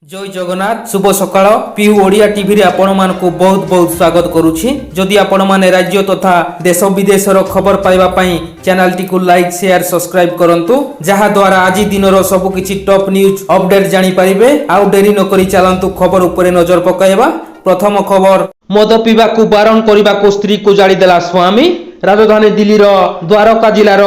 जय जगन्नाथ शुभ सकाळ PU Odia TV रे आपण मानकु बहुत बहुत स्वागत करूछि। जदि आपण माने राज्य तथा देश विदेशर खबर पाइबा पई चैनल टी को लाइक शेयर सब्सक्राइब करंतु जहा द्वारा आज दिनर सब किछि टॉप न्यूज अपडेट जानि परिबे। आउ डेरी न करी चलंतु खबर उपरे नजर पकाइबा। प्रथम खबर, मद पीवा को बारण करबा को स्त्री को जाड़ी देला स्वामी। राजधानी दिल्लीर द्वारका जिलार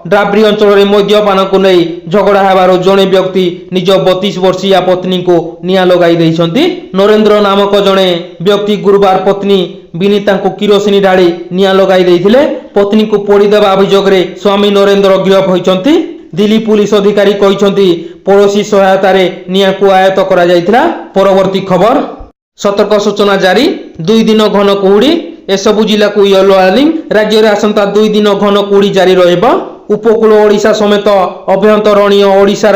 डाबरी अंचल में मद्यपान को नहीं झगड़ा हेबार जड़े व्यक्ति निज 32 वर्षीय पत्नी को निया लगाई देइछंती। नरेंद्र नामक जड़े व्यक्ति गुरुवार पत्नी विनीता को किरोसिनी ढाली निया लगाई देइथिले। पत्नी को पोड़ी देवा अभियोग रे स्वामी नरेंद्र गिरफ होइछंती। दिल्ली पुलिस अधिकारी कहिछंती पड़ोसी सहायता रे निया को आयत्त करा जाइथिला। परवर्ती खबर, सतर्क सूचना जारी, 2 दिन घन कुहुड़ी। एसबु जिला को येलो वार्निंग। राज्य में आसंता 2 दिन घन कुहुड़ी जारी रहिबो। उपकूल ओडिशा समेत अभ्यंतरणीय ओडिशार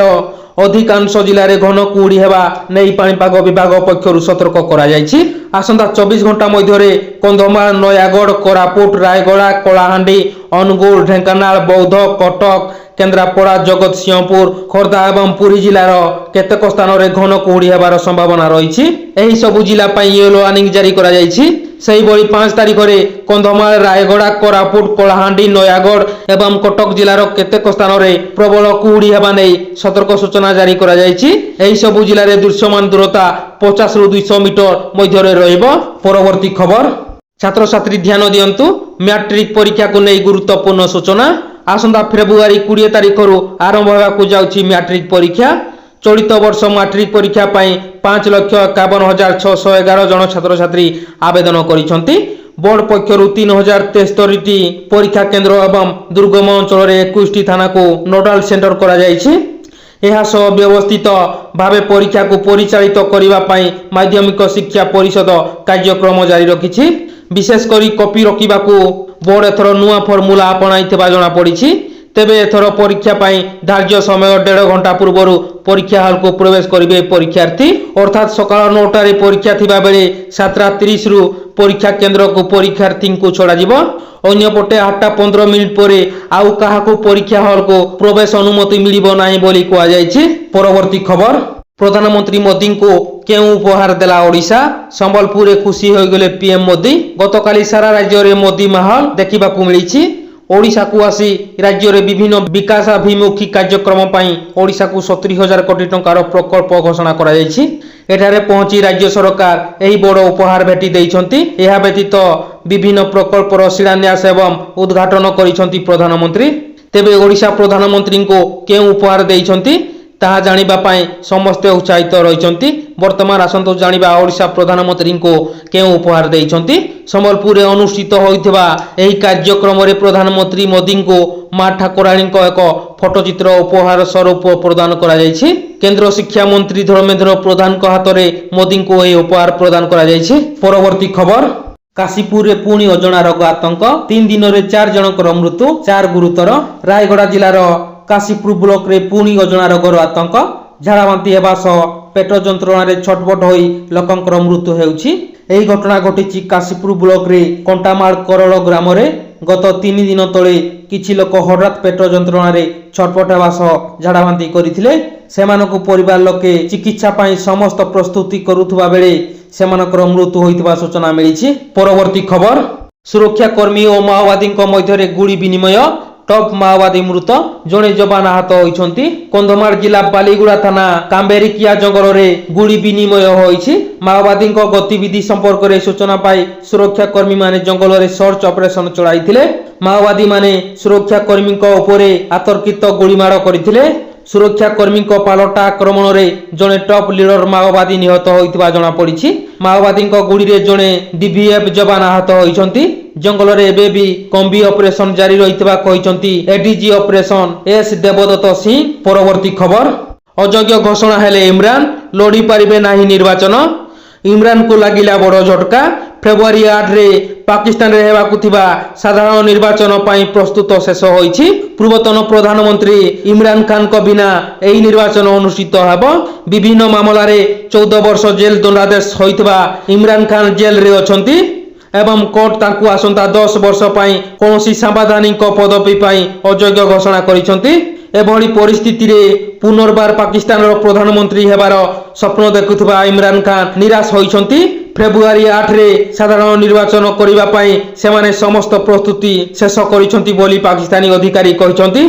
अधिकांश जिले में घन कुहुड़ी हेबा नहीं पाणीपाग विभाग पक्षरु सतर्क करा जायछि। आसंता 24 घंटा मध्य कंधमाल, नयागढ़, कोरापुट, रायगड़ा, कलाहांडी, अनुगुल, ढेंकानाल, बौद्ध, कटक, केन्द्रापड़ा, जगतसिंहपुर, खोर्धा एवं पुरी जिलार केतेक स्थान में घन कुहुड़ी हेबार संभावना रही। एही सबु जिला येलो वार्निंग जारी करा जायछि। सेही बड़ी 5 तारिख में कंधमाल, रायगड़ा, कोरापुट, कलाहांडी, नयागढ़ एवं कटक जिलार केतेक स्थान में प्रबल कुहुड़ी हेबा नहीं सतर्क सूचना जारी करा जायछि। एही सबु जिले में दृश्यमान दूरता 50 रु 200 मीटर मध्य रहिबो। परवर्ती खबर, छात्र छात्री ध्यान दियंतु, मैट्रिक परीक्षा को नहीं गुरुत्वपूर्ण सूचना। आसंता फेब्रुआरी 20 तारिख आरंभ होगा जाउछि मैट्रिक परीक्षा। चलित वर्ष मैट्रिक परीक्षा 5,51,611 जन छात्र छात्री आवेदन करिसंती। बोर्ड पक्षरु 3073 परीक्षा केन्द्र एवं दुर्गम अंचल 21 थाना को नोडाल सेंटर करा जायछि। यह सब व्यवस्थित भावे परीक्षा को परिचालित करबा पई माध्यमिक शिक्षा परिषद कार्यक्रम जारी रखिछि। विशेषकर कॉपी रखा बोर्ड एथर नुआ फर्मुला अपनाइथिबा जणा पड़िछि। तेबे एथर परीक्षा पई धार्य समय 1.5 घंटा पूर्व परीक्षा हॉल को प्रवेश करिवे परीक्षार्थी। अर्थात सकाळ 9टा रे परीक्षा थिबा बेले 7:30 रु परीक्षा केन्द्र को परीक्षार्थी को छड़ा जिवो। अन्यपटे 8:15 मिनिट पर आउ काहाको परीक्षा हॉल को प्रवेश अनुमति मिलिबो नाही बोली कुआ जायछि। परवर्ती खबर, प्रधानमंत्री मोदी को केउ उपहार देला ओडिशा। संबलपुर रे खुशी हो गले पीएम मोदी। गतकाली सारा राज्य रे मोदी माहौल देखिबा को मिलिछि। ओडिशा को आसी राज्य रे विभिन्न विकासाभिमुखी कार्यक्रम पई ओडिशा को 70,000 कोटी टंकार प्रकल्प घोषणा करा जायछि। एठारे पहुंची राज्य सरकार एही बड़ उपहार भेटी दैछंती। एहा व्यतीत विभिन्न प्रकल्पर शिलान्यास एवं उद्घाटन करिसंती प्रधानमंत्री। तेबे ओडिशा प्रधानमंत्री को केउ उपहार दैछंती ताहा जानिबा पई समस्त उत्साहित रहिसंती। वर्तमान आसंतो जानिबा ओडिशा प्रधानमंत्री को केउ उपहार दैछंती। संबलपुर रे अनुष्ठित होइथिबा एही कार्यक्रम रे प्रधानमंत्री मोदी को मां ठाकुराणी को एक फोटोचित्र उपहार स्वरूप प्रदान करा जायछि। केंद्र शिक्षा मंत्री धर्मेंद्र प्रधान को हाथ रे मोदी को एही उपहार प्रदान करा जायछि। परवर्ती खबर, काशीपुर रे पुणी अजଣା रोग आतंक। 3 दिन रे 4 जनकर मृत्यु, 4 गुरुतर। रायगड़ा जिलार काशीपुर ब्लॉक रे पुणी अजଣା रोगर आतंक। झाड़ाबांती हेबा सह पेट जंत्रणा रे छटपट होई लोकंकर मृत्यु हेउछि। एही घटना घटिछि काशीपुर ब्लॉक रे कंटामाल करड़ ग्राम रे। गत 3 दिन तले किछि लोक हठात पेट जंत्रणा रे छटपट हेबा सह झाड़ाबांती करिथिले। सेमानकु परिवार लोके चिकित्सा पई समस्त प्रस्तुति करुथबा बेले सेमानकर मृत्यु होइतबा सूचना मिलिछि। परवर्ती खबर, सुरक्षा कर्मी और माओवादी मध्य गुड़ी विनिमय। टॉप माओवादी मृत, जड़े जवान आहत होइछंती। कंधमाल जिला बालीगुड़ा थाना कांबेरिकिया जंगल रे गुड़ी विनिमय होइछि। माओवादी गतिविधि संपर्क रे सूचना पाई सुरक्षा कर्मी माने जंगल रे सर्च ऑपरेशन चलाइथिले। माओवादी माने सुरक्षा कर्मी उपरे आतर्कित गुड़ीमाड़ करथिले। सुरक्षा कर्मी पालटा आक्रमण रे जड़े टॉप लीडर माओवादी निहत होइतबा जणा पड़िछि। माओवादी गुड़ी रे जड़े डीवीएफ जवान आहत होइछंती। जंगल रे एबे भी कम्बी ऑपरेशन जारी रहितबा कहिसंती ADG operation S Devdutt Singh. परवर्ती खबर, अयोग्य घोषणा हेले इमरान, लड़ी पारिबे नाही निर्वाचन। इमरान को लागिला बड़ झटका। फेब्रुआरी 8 रे पाकिस्तान रे हेबाकु थिबा साधारण निर्वाचन पई प्रस्तुत शेष होइछि। पूर्वतन प्रधानमंत्री इमरान खान को बिना एही निर्वाचन अनुष्ठित हेबो। विभिन्न मामला रे 14 वर्ष जेल दंडादेश होइतबा इमरान खान जेल रे अछंती एवं कोर्ट तांकु आसंता 10 वर्ष पई कोनोसी संवैधानिक पदवी पई अयोग्य घोषणा करिसंती। ଏଭଳି ପରିସ୍ଥିତିରେ ପୁନର୍ବାର ପାକିସ୍ତାନର ପ୍ରଧାନମନ୍ତ୍ରୀ ହେବାର ସ୍ୱପ୍ନ ଦେଖୁଥିବା ଇମ୍ରାନ ଖାନ ନିରାଶ ହୋଇଛନ୍ତି। ଫେବୃଆରୀ 8ରେ ସାଧାରଣ ନିର୍ବାଚନ କରିବା ପାଇଁ ସେମାନେ ସମସ୍ତ ପ୍ରସ୍ତୁତି ଶେଷ କରିଛନ୍ତି ବୋଲି ପାକିସ୍ତାନୀ ଅଧିକାରୀ କହିଛନ୍ତି।